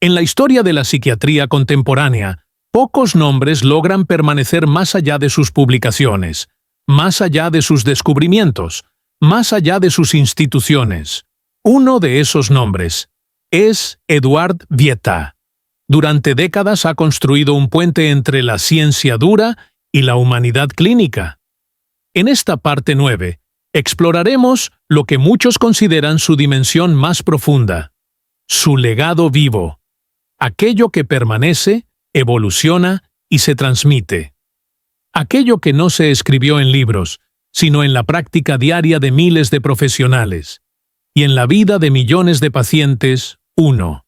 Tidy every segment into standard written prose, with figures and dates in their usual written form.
En la historia de la psiquiatría contemporánea, pocos nombres logran permanecer más allá de sus publicaciones, más allá de sus descubrimientos, más allá de sus instituciones. Uno de esos nombres es Eduard Vieta. Durante décadas ha construido un puente entre la ciencia dura y la humanidad clínica. En esta parte 9, exploraremos lo que muchos consideran su dimensión más profunda, su legado vivo, aquello que permanece, evoluciona y se transmite. Aquello que no se escribió en libros, sino en la práctica diaria de miles de profesionales, y en la vida de millones de pacientes. 1.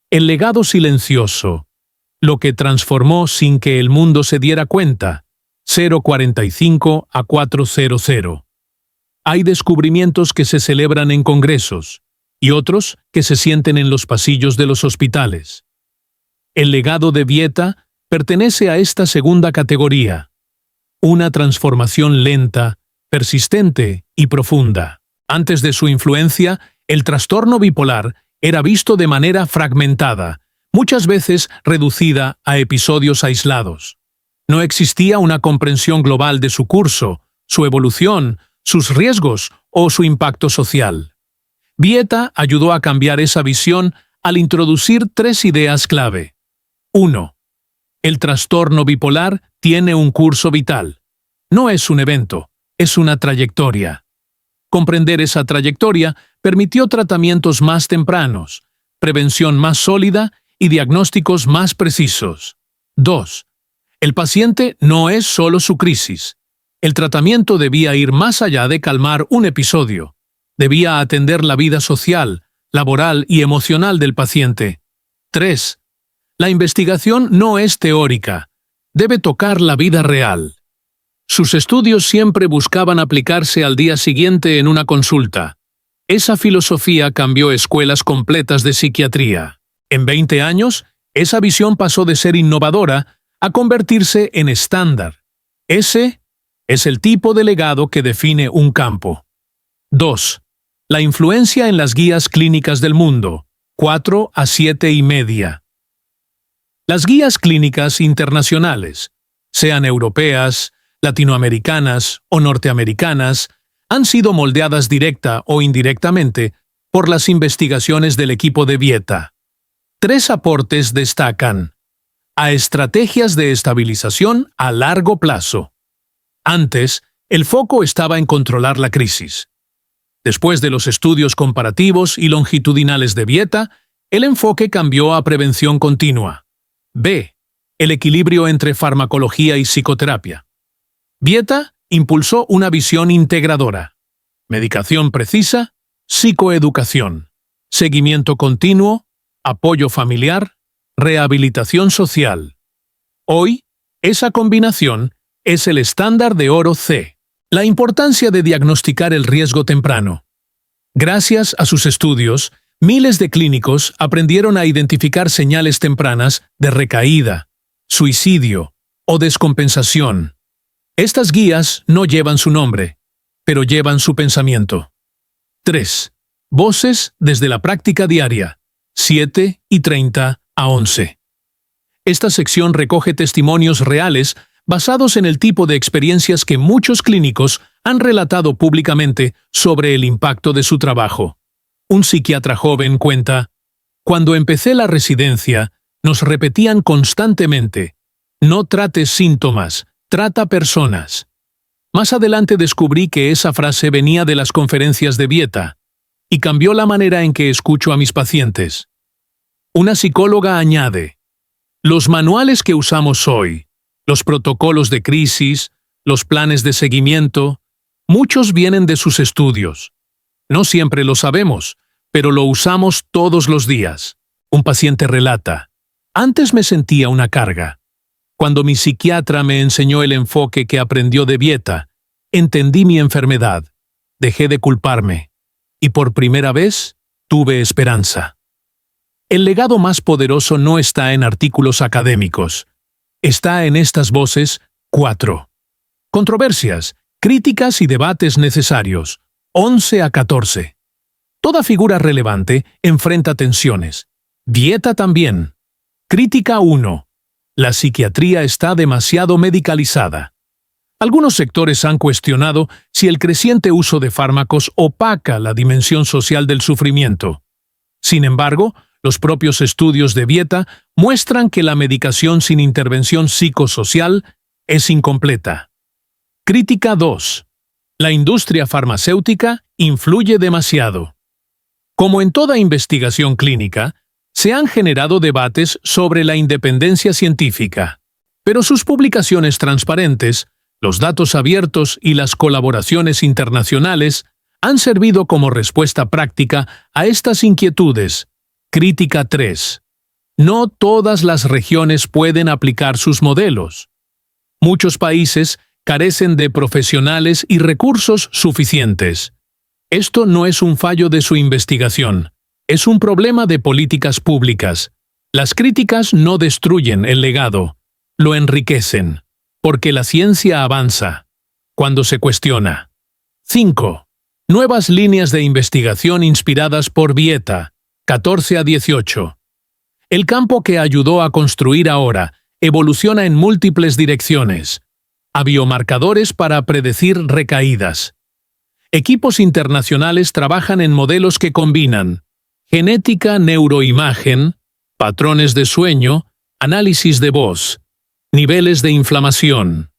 El legado silencioso, lo que transformó sin que el mundo se diera cuenta. 045 a 400. Hay descubrimientos que se celebran en congresos, y otros que se sienten en los pasillos de los hospitales. El legado de Vieta pertenece a esta segunda categoría, una transformación lenta, persistente y profunda. Antes de su influencia, el trastorno bipolar era visto de manera fragmentada, muchas veces reducida a episodios aislados. No existía una comprensión global de su curso, su evolución, sus riesgos o su impacto social. Vieta ayudó a cambiar esa visión al introducir 3 ideas clave. 1. El trastorno bipolar tiene un curso vital. No es un evento, es una trayectoria. Comprender esa trayectoria permitió tratamientos más tempranos, prevención más sólida y diagnósticos más precisos. 2. El paciente no es solo su crisis. El tratamiento debía ir más allá de calmar un episodio. Debía atender la vida social, laboral y emocional del paciente. 3. La investigación no es teórica. Debe tocar la vida real. Sus estudios siempre buscaban aplicarse al día siguiente en una consulta. Esa filosofía cambió escuelas completas de psiquiatría. En 20 años, esa visión pasó de ser innovadora a convertirse en estándar. Ese es el tipo de legado que define un campo. 2. La influencia en las guías clínicas del mundo. 4 a 7 y media. Las guías clínicas internacionales, sean europeas, latinoamericanas o norteamericanas, han sido moldeadas directa o indirectamente por las investigaciones del equipo de Vieta. 3 aportes destacan: a estrategias de estabilización a largo plazo. Antes, el foco estaba en controlar la crisis. Después de los estudios comparativos y longitudinales de Vieta, el enfoque cambió a prevención continua. B. El equilibrio entre farmacología y psicoterapia. Vieta impulsó una visión integradora: medicación precisa, psicoeducación, seguimiento continuo, apoyo familiar, rehabilitación social. Hoy, esa combinación es el estándar de oro C. La importancia de diagnosticar el riesgo temprano. Gracias a sus estudios, miles de clínicos aprendieron a identificar señales tempranas de recaída, suicidio o descompensación. Estas guías no llevan su nombre, pero llevan su pensamiento. 3. Voces desde la práctica diaria. 7 y 30 a 11. Esta sección recoge testimonios reales basados en el tipo de experiencias que muchos clínicos han relatado públicamente sobre el impacto de su trabajo. Un psiquiatra joven cuenta: cuando empecé la residencia, nos repetían constantemente: no trates síntomas, trata personas. Más adelante descubrí que esa frase venía de las conferencias de Vieta, y cambió la manera en que escucho a mis pacientes. Una psicóloga añade: los manuales que usamos hoy, los protocolos de crisis, los planes de seguimiento, muchos vienen de sus estudios. No siempre lo sabemos, pero lo usamos todos los días. Un paciente relata: antes me sentía una carga. Cuando mi psiquiatra me enseñó el enfoque que aprendió de Vieta, entendí mi enfermedad, dejé de culparme, y por primera vez tuve esperanza. El legado más poderoso no está en artículos académicos. Está en estas voces. 4. Controversias, críticas y debates necesarios. 11 a 14. Toda figura relevante enfrenta tensiones, Vieta también. Crítica 1. La psiquiatría está demasiado medicalizada. Algunos sectores han cuestionado si el creciente uso de fármacos opaca la dimensión social del sufrimiento. Sin embargo, los propios estudios de Vieta muestran que la medicación sin intervención psicosocial es incompleta. Crítica 2. La industria farmacéutica influye demasiado. Como en toda investigación clínica, se han generado debates sobre la independencia científica, pero sus publicaciones transparentes, los datos abiertos y las colaboraciones internacionales han servido como respuesta práctica a estas inquietudes. Crítica 3. No todas las regiones pueden aplicar sus modelos. Muchos países carecen de profesionales y recursos suficientes. Esto no es un fallo de su investigación, es un problema de políticas públicas. Las críticas no destruyen el legado, lo enriquecen, porque la ciencia avanza cuando se cuestiona. 5. Nuevas líneas de investigación inspiradas por Vieta, 14 a 18. El campo que ayudó a construir ahora evoluciona en múltiples direcciones. A biomarcadores para predecir recaídas. Equipos internacionales trabajan en modelos que combinan genética, neuroimagen, patrones de sueño, análisis de voz, niveles de inflamación.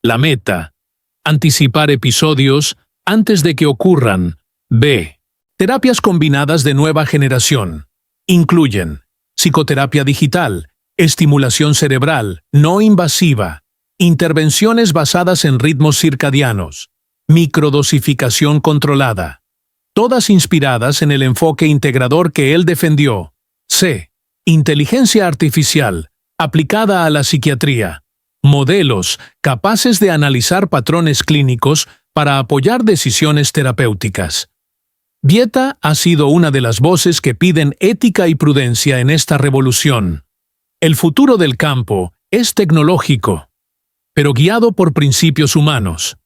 La meta: anticipar episodios antes de que ocurran. B. Terapias combinadas de nueva generación. Incluyen psicoterapia digital, estimulación cerebral no invasiva, intervenciones basadas en ritmos circadianos, microdosificación controlada, todas inspiradas en el enfoque integrador que él defendió. C. Inteligencia artificial, aplicada a la psiquiatría. Modelos capaces de analizar patrones clínicos para apoyar decisiones terapéuticas. Vieta ha sido una de las voces que piden ética y prudencia en esta revolución. El futuro del campo es tecnológico, pero guiado por principios humanos.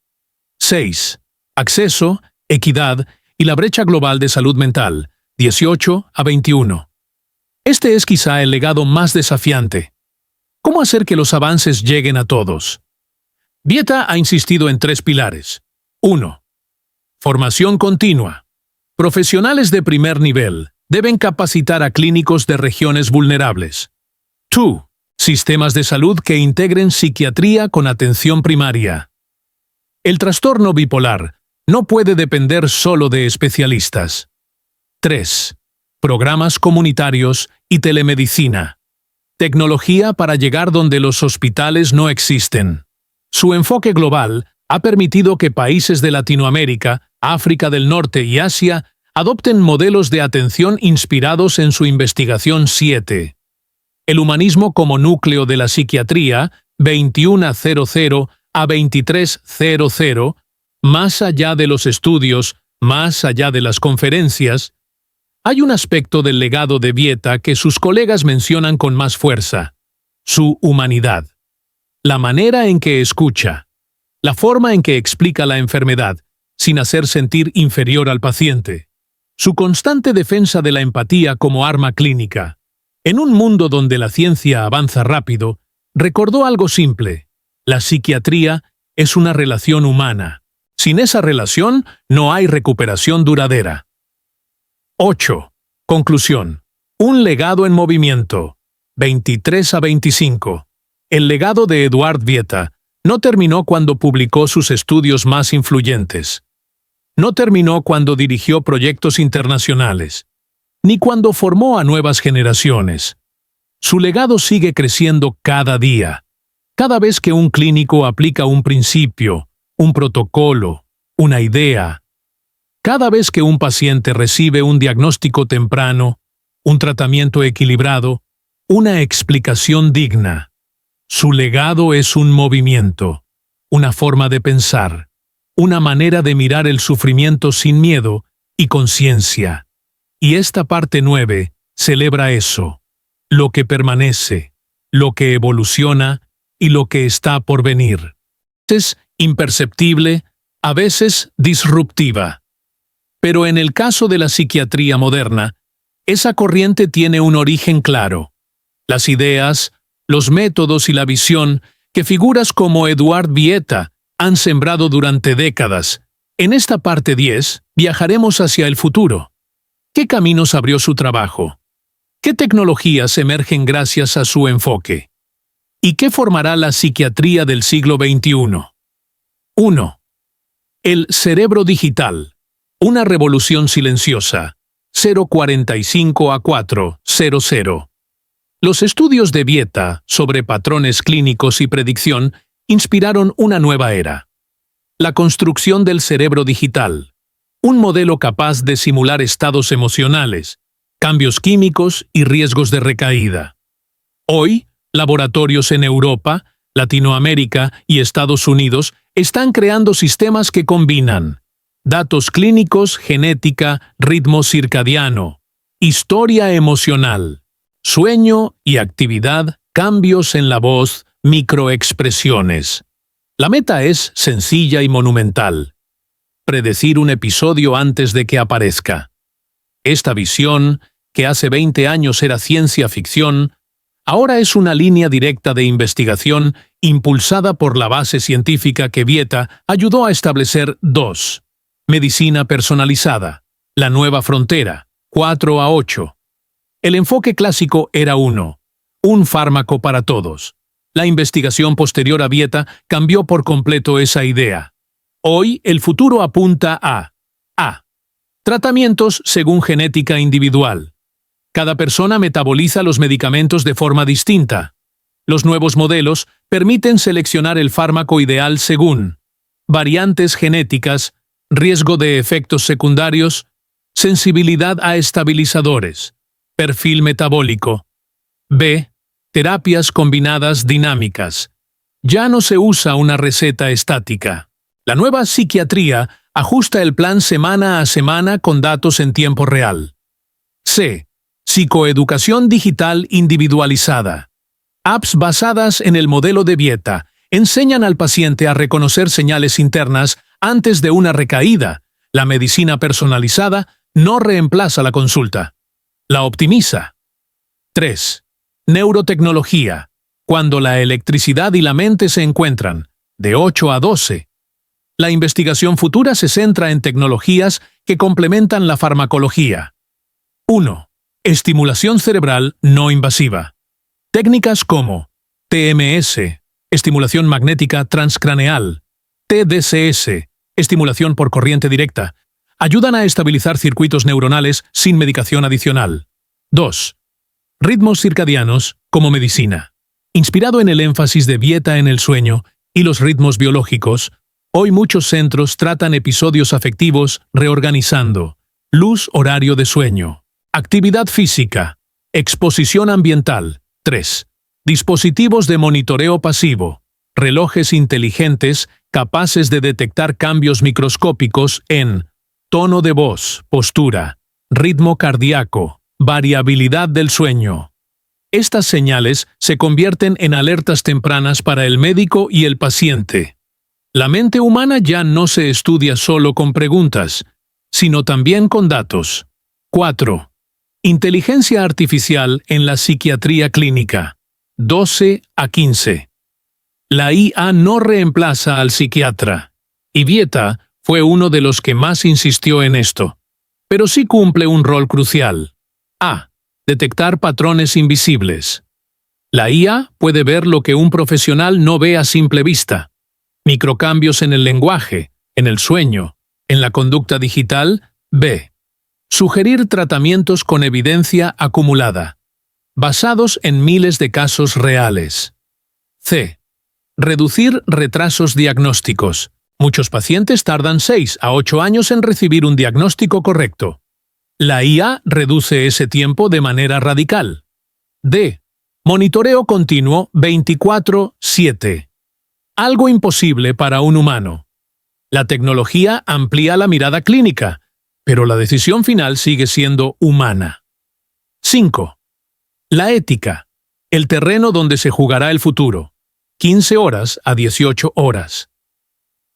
6. Acceso, equidad y la brecha global de salud mental, 18 a 21. Este es quizá el legado más desafiante. ¿Cómo hacer que los avances lleguen a todos? Vieta ha insistido en 3 pilares. 1. Formación continua. Profesionales de primer nivel deben capacitar a clínicos de regiones vulnerables. 2. Sistemas de salud que integren psiquiatría con atención primaria. El trastorno bipolar no puede depender solo de especialistas. 3. Programas comunitarios y telemedicina. Tecnología para llegar donde los hospitales no existen. Su enfoque global ha permitido que países de Latinoamérica, África del Norte y Asia adopten modelos de atención inspirados en su investigación 7. El humanismo como núcleo de la psiquiatría, 2100 a 2300, más allá de los estudios, más allá de las conferencias. Hay un aspecto del legado de Vieta que sus colegas mencionan con más fuerza: su humanidad. La manera en que escucha, la forma en que explica la enfermedad, sin hacer sentir inferior al paciente. Su constante defensa de la empatía como arma clínica. En un mundo donde la ciencia avanza rápido, recordó algo simple: la psiquiatría es una relación humana. Sin esa relación, no hay recuperación duradera. 8. Conclusión. Un legado en movimiento. 23 a 25. El legado de Eduard Vieta no terminó cuando publicó sus estudios más influyentes. No terminó cuando dirigió proyectos internacionales, ni cuando formó a nuevas generaciones. Su legado sigue creciendo cada día. Cada vez que un clínico aplica un principio, un protocolo, una idea. Cada vez que un paciente recibe un diagnóstico temprano, un tratamiento equilibrado, una explicación digna. Su legado es un movimiento, una forma de pensar, una manera de mirar el sufrimiento sin miedo y conciencia. Y esta parte 9 celebra eso, lo que permanece, lo que evoluciona y lo que está por venir. Es imperceptible, a veces disruptiva. Pero en el caso de la psiquiatría moderna, Esa corriente tiene un origen claro. Las ideas, los métodos y la visión que figuras como Eduard Vieta han sembrado durante décadas. En esta parte 10, viajaremos hacia el futuro. ¿Qué caminos abrió su trabajo? ¿Qué tecnologías emergen gracias a su enfoque? ¿Y qué formará la psiquiatría del siglo XXI? 1. El cerebro digital. Una revolución silenciosa. 045 a 400. Los estudios de Vieta sobre patrones clínicos y predicción inspiraron una nueva era. La construcción del cerebro digital. Un modelo capaz de simular estados emocionales, cambios químicos y riesgos de recaída. Hoy, laboratorios en Europa, Latinoamérica y Estados Unidos están creando sistemas que combinan datos clínicos, genética, ritmo circadiano, historia emocional, sueño y actividad, cambios en la voz, microexpresiones. La meta es sencilla y monumental: predecir un episodio antes de que aparezca. Esta visión, que hace 20 años era ciencia ficción, ahora es una línea directa de investigación impulsada por la base científica que Vieta ayudó a establecer. 2. Medicina personalizada. La nueva frontera. 4 a 8. El enfoque clásico era 1. Un fármaco para todos. La investigación posterior a Vieta cambió por completo esa idea. Hoy el futuro apunta a tratamientos según genética individual. Cada persona metaboliza los medicamentos de forma distinta. Los nuevos modelos permiten seleccionar el fármaco ideal según variantes genéticas, riesgo de efectos secundarios, sensibilidad a estabilizadores, perfil metabólico. B. Terapias combinadas dinámicas. Ya no se usa una receta estática. La nueva psiquiatría ajusta el plan semana a semana con datos en tiempo real. C. Psicoeducación digital individualizada. Apps basadas en el modelo de Vieta enseñan al paciente a reconocer señales internas antes de una recaída. La medicina personalizada no reemplaza la consulta, la optimiza. 3. Neurotecnología. Cuando la electricidad y la mente se encuentran. De 8 a 12. La investigación futura se centra en tecnologías que complementan la farmacología. 1. Estimulación cerebral no invasiva. Técnicas como TMS, estimulación magnética transcraneal, TDCS, estimulación por corriente directa, ayudan a estabilizar circuitos neuronales sin medicación adicional. 2. Ritmos circadianos como medicina. Inspirado en el énfasis de Vieta en el sueño y los ritmos biológicos, hoy muchos centros tratan episodios afectivos reorganizando luz, horario de sueño, actividad física, exposición ambiental. 3. Dispositivos de monitoreo pasivo, relojes inteligentes capaces de detectar cambios microscópicos en tono de voz, postura, ritmo cardíaco, variabilidad del sueño. Estas señales se convierten en alertas tempranas para el médico y el paciente. La mente humana ya no se estudia solo con preguntas, sino también con datos. 4. Inteligencia artificial en la psiquiatría clínica. 12 a 15. La IA no reemplaza al psiquiatra, y Vieta fue uno de los que más insistió en esto. Pero sí cumple un rol crucial. A. Detectar patrones invisibles. La IA puede ver lo que un profesional no ve a simple vista. Microcambios en el lenguaje, en el sueño, en la conducta digital. B. Sugerir tratamientos con evidencia acumulada, basados en miles de casos reales. C. Reducir retrasos diagnósticos. Muchos pacientes tardan 6 a 8 años en recibir un diagnóstico correcto. La IA reduce ese tiempo de manera radical. D. Monitoreo continuo 24/7. Algo imposible para un humano. La tecnología amplía la mirada clínica, pero la decisión final sigue siendo humana. 5. La ética. El terreno donde se jugará el futuro. 15 horas a 18 horas.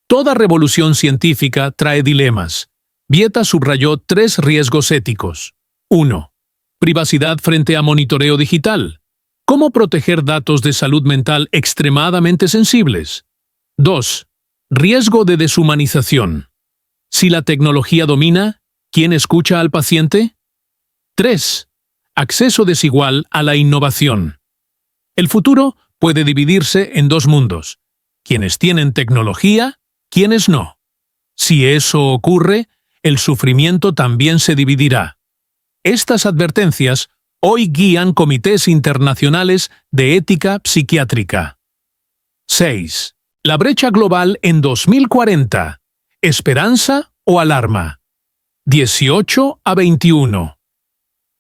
Toda revolución científica trae dilemas. Vieta subrayó 3 riesgos éticos. 1. Privacidad frente a monitoreo digital. ¿Cómo proteger datos de salud mental extremadamente sensibles? 2. Riesgo de deshumanización. Si la tecnología domina, ¿quién escucha al paciente? 3. Acceso desigual a la innovación. El futuro puede dividirse en dos mundos: quienes tienen tecnología, quienes no. Si eso ocurre, el sufrimiento también se dividirá. Estas advertencias hoy guían comités internacionales de ética psiquiátrica. 6. La brecha global en 2040. ¿Esperanza o alarma? 18 a 21.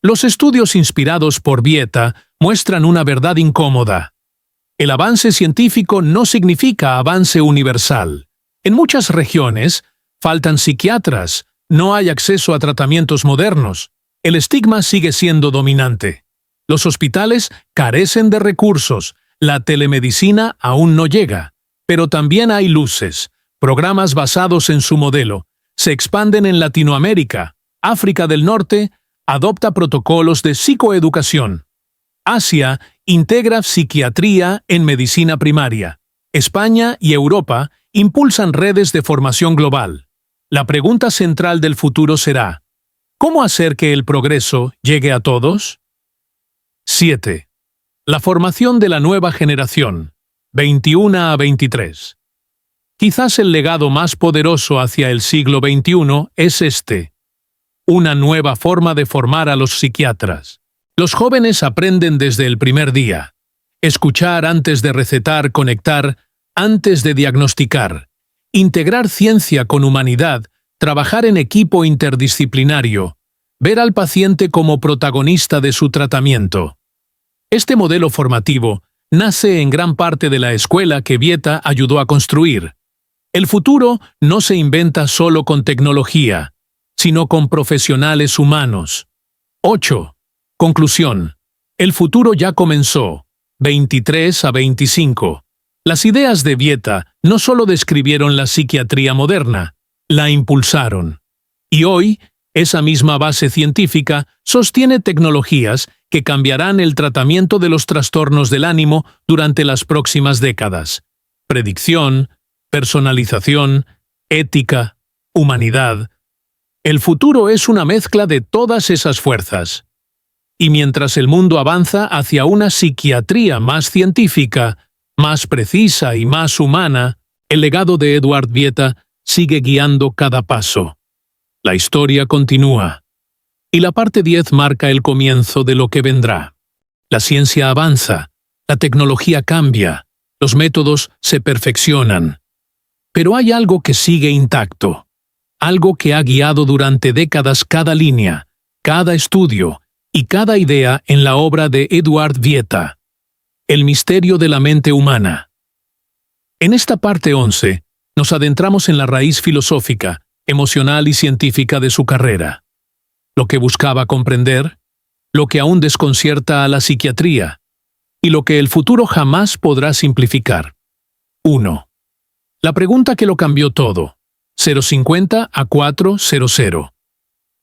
Los estudios inspirados por Vieta muestran una verdad incómoda. El avance científico no significa avance universal. En muchas regiones, faltan psiquiatras, no hay acceso a tratamientos modernos. El estigma sigue siendo dominante. Los hospitales carecen de recursos, la telemedicina aún no llega. Pero también hay luces, programas basados en su modelo. Se expanden en Latinoamérica. África del Norte adopta protocolos de psicoeducación. Asia integra psiquiatría en medicina primaria. España y Europa impulsan redes de formación global. La pregunta central del futuro será: ¿cómo hacer que el progreso llegue a todos? 7. La formación de la nueva generación, 21 a 23. Quizás el legado más poderoso hacia el siglo XXI es este: una nueva forma de formar a los psiquiatras. Los jóvenes aprenden desde el primer día. Escuchar antes de recetar, conectar antes de diagnosticar, integrar ciencia con humanidad, trabajar en equipo interdisciplinario, ver al paciente como protagonista de su tratamiento. Este modelo formativo nace en gran parte de la escuela que Vieta ayudó a construir. El futuro no se inventa solo con tecnología, sino con profesionales humanos. 8. Conclusión. El futuro ya comenzó. 23 a 25. Las ideas de Vieta no solo describieron la psiquiatría moderna, la impulsaron. Y hoy, esa misma base científica sostiene tecnologías que cambiarán el tratamiento de los trastornos del ánimo durante las próximas décadas. Predicción, personalización, ética, humanidad. El futuro es una mezcla de todas esas fuerzas. Y mientras el mundo avanza hacia una psiquiatría más científica, más precisa y más humana, el legado de Eduard Vieta sigue guiando cada paso. La historia continúa. Y la parte 10 marca el comienzo de lo que vendrá. La ciencia avanza, la tecnología cambia, los métodos se perfeccionan. Pero hay algo que sigue intacto, algo que ha guiado durante décadas cada línea, cada estudio y cada idea en la obra de Eduard Vieta: el misterio de la mente humana. En esta parte 11, nos adentramos en la raíz filosófica, emocional y científica de su carrera. Lo que buscaba comprender, lo que aún desconcierta a la psiquiatría, y lo que el futuro jamás podrá simplificar. 1. La pregunta que lo cambió todo. 050 a 400.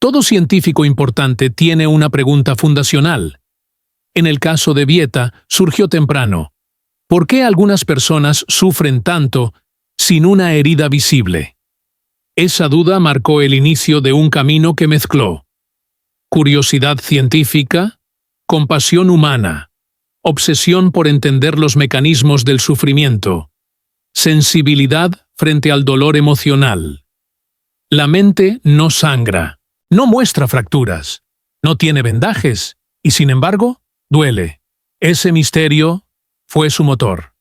Todo científico importante tiene una pregunta fundacional. En el caso de Vieta, surgió temprano. ¿Por qué algunas personas sufren tanto sin una herida visible? Esa duda marcó el inicio de un camino que mezcló curiosidad científica, compasión humana, obsesión por entender los mecanismos del sufrimiento, sensibilidad frente al dolor emocional. La mente no sangra, no muestra fracturas, no tiene vendajes, y sin embargo, duele. Ese misterio fue su motor.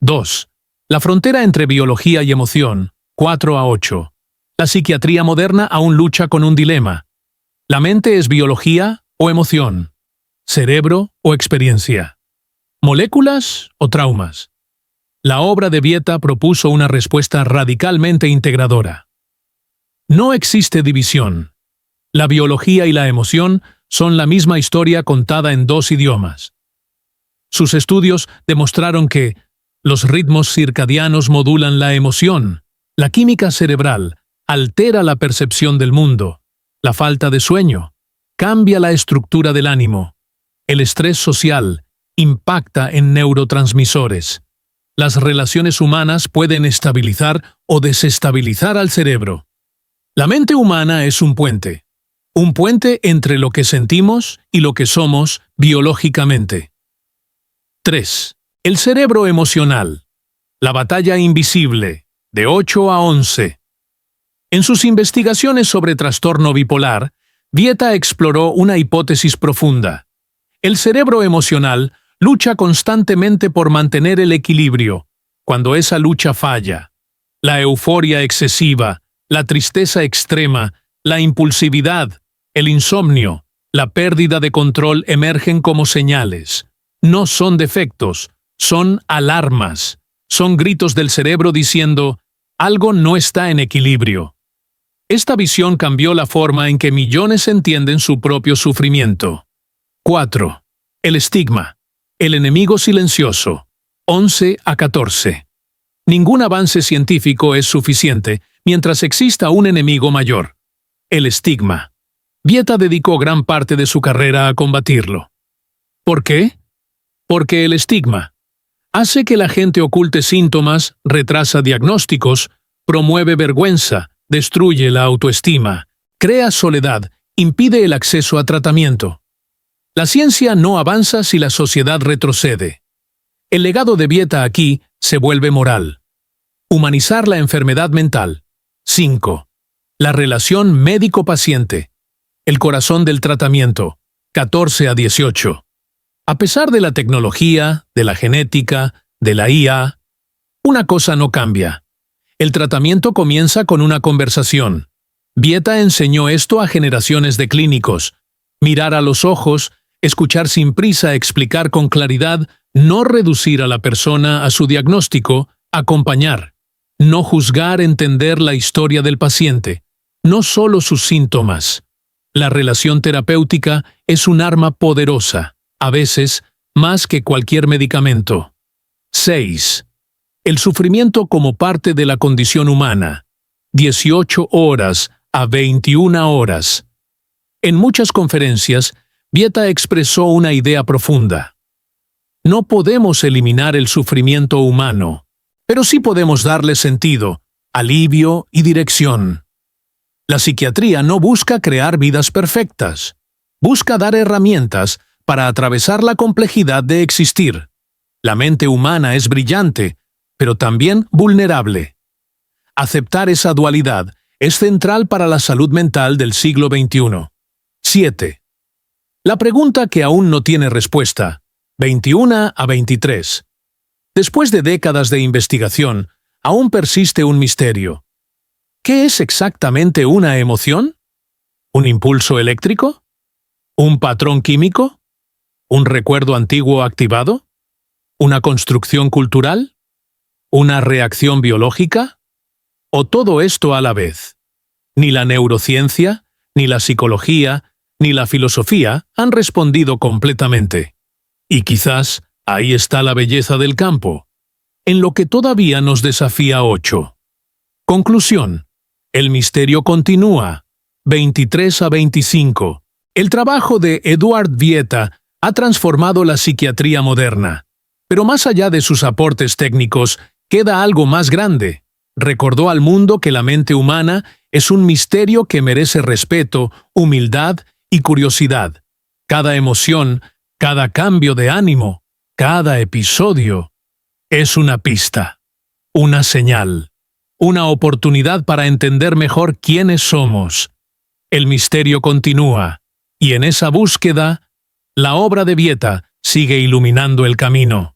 2. La frontera entre biología y emoción, 4 a 8. La psiquiatría moderna aún lucha con un dilema. ¿La mente es biología o emoción? ¿Cerebro o experiencia? ¿Moléculas o traumas? La obra de Vieta propuso una respuesta radicalmente integradora. No existe división. La biología y la emoción son la misma historia contada en dos idiomas. Sus estudios demostraron que los ritmos circadianos modulan la emoción, la química cerebral altera la percepción del mundo, la falta de sueño, cambia la estructura del ánimo. El estrés social impacta en neurotransmisores. Las relaciones humanas pueden estabilizar o desestabilizar al cerebro. La mente humana es un puente entre lo que sentimos y lo que somos biológicamente. 3. El cerebro emocional. La batalla invisible, de 8 a 11. En sus investigaciones sobre trastorno bipolar, Vieta exploró una hipótesis profunda. El cerebro emocional lucha constantemente por mantener el equilibrio. Cuando esa lucha falla, la euforia excesiva, la tristeza extrema, la impulsividad, el insomnio, la pérdida de control emergen como señales. No son defectos, son alarmas. Son gritos del cerebro diciendo, algo no está en equilibrio. Esta visión cambió la forma en que millones entienden su propio sufrimiento. 4. El estigma. El enemigo silencioso. 11 a 14. Ningún avance científico es suficiente mientras exista un enemigo mayor. El estigma. Vieta dedicó gran parte de su carrera a combatirlo. ¿Por qué? Porque el estigma hace que la gente oculte síntomas, retrasa diagnósticos, promueve vergüenza, destruye la autoestima, crea soledad, impide el acceso a tratamiento. La ciencia no avanza si la sociedad retrocede. El legado de Vieta aquí se vuelve moral. Humanizar la enfermedad mental. 5. La relación médico-paciente. El corazón del tratamiento. 14 a 18. A pesar de la tecnología, de la genética, de la IA, una cosa no cambia. El tratamiento comienza con una conversación. Vieta enseñó esto a generaciones de clínicos. Mirar a los ojos, escuchar sin prisa, explicar con claridad, no reducir a la persona a su diagnóstico, acompañar. No juzgar, entender la historia del paciente, no solo sus síntomas. La relación terapéutica es un arma poderosa, a veces más que cualquier medicamento. 6. El sufrimiento como parte de la condición humana. 18 horas a 21 horas. En muchas conferencias, Vieta expresó una idea profunda. No podemos eliminar el sufrimiento humano, pero sí podemos darle sentido, alivio y dirección. La psiquiatría no busca crear vidas perfectas. Busca dar herramientas para atravesar la complejidad de existir. La mente humana es brillante, pero también vulnerable. Aceptar esa dualidad es central para la salud mental del siglo XXI. 7. La pregunta que aún no tiene respuesta. 21 a 23. Después de décadas de investigación, aún persiste un misterio. ¿Qué es exactamente una emoción? ¿Un impulso eléctrico? ¿Un patrón químico? ¿Un recuerdo antiguo activado? ¿Una construcción cultural? ¿Una reacción biológica? ¿O todo esto a la vez? Ni la neurociencia, ni la psicología, ni la filosofía han respondido completamente. Y quizás ahí está la belleza del campo, en lo que todavía nos desafía 8. Conclusión. El misterio continúa. 23 a 25. El trabajo de Eduard Vieta ha transformado la psiquiatría moderna. Pero más allá de sus aportes técnicos, queda algo más grande. Recordó al mundo que la mente humana es un misterio que merece respeto, humildad y curiosidad. Cada emoción, cada cambio de ánimo, cada episodio es una pista, una señal, una oportunidad para entender mejor quiénes somos. El misterio continúa, y en esa búsqueda, la obra de Vieta sigue iluminando el camino.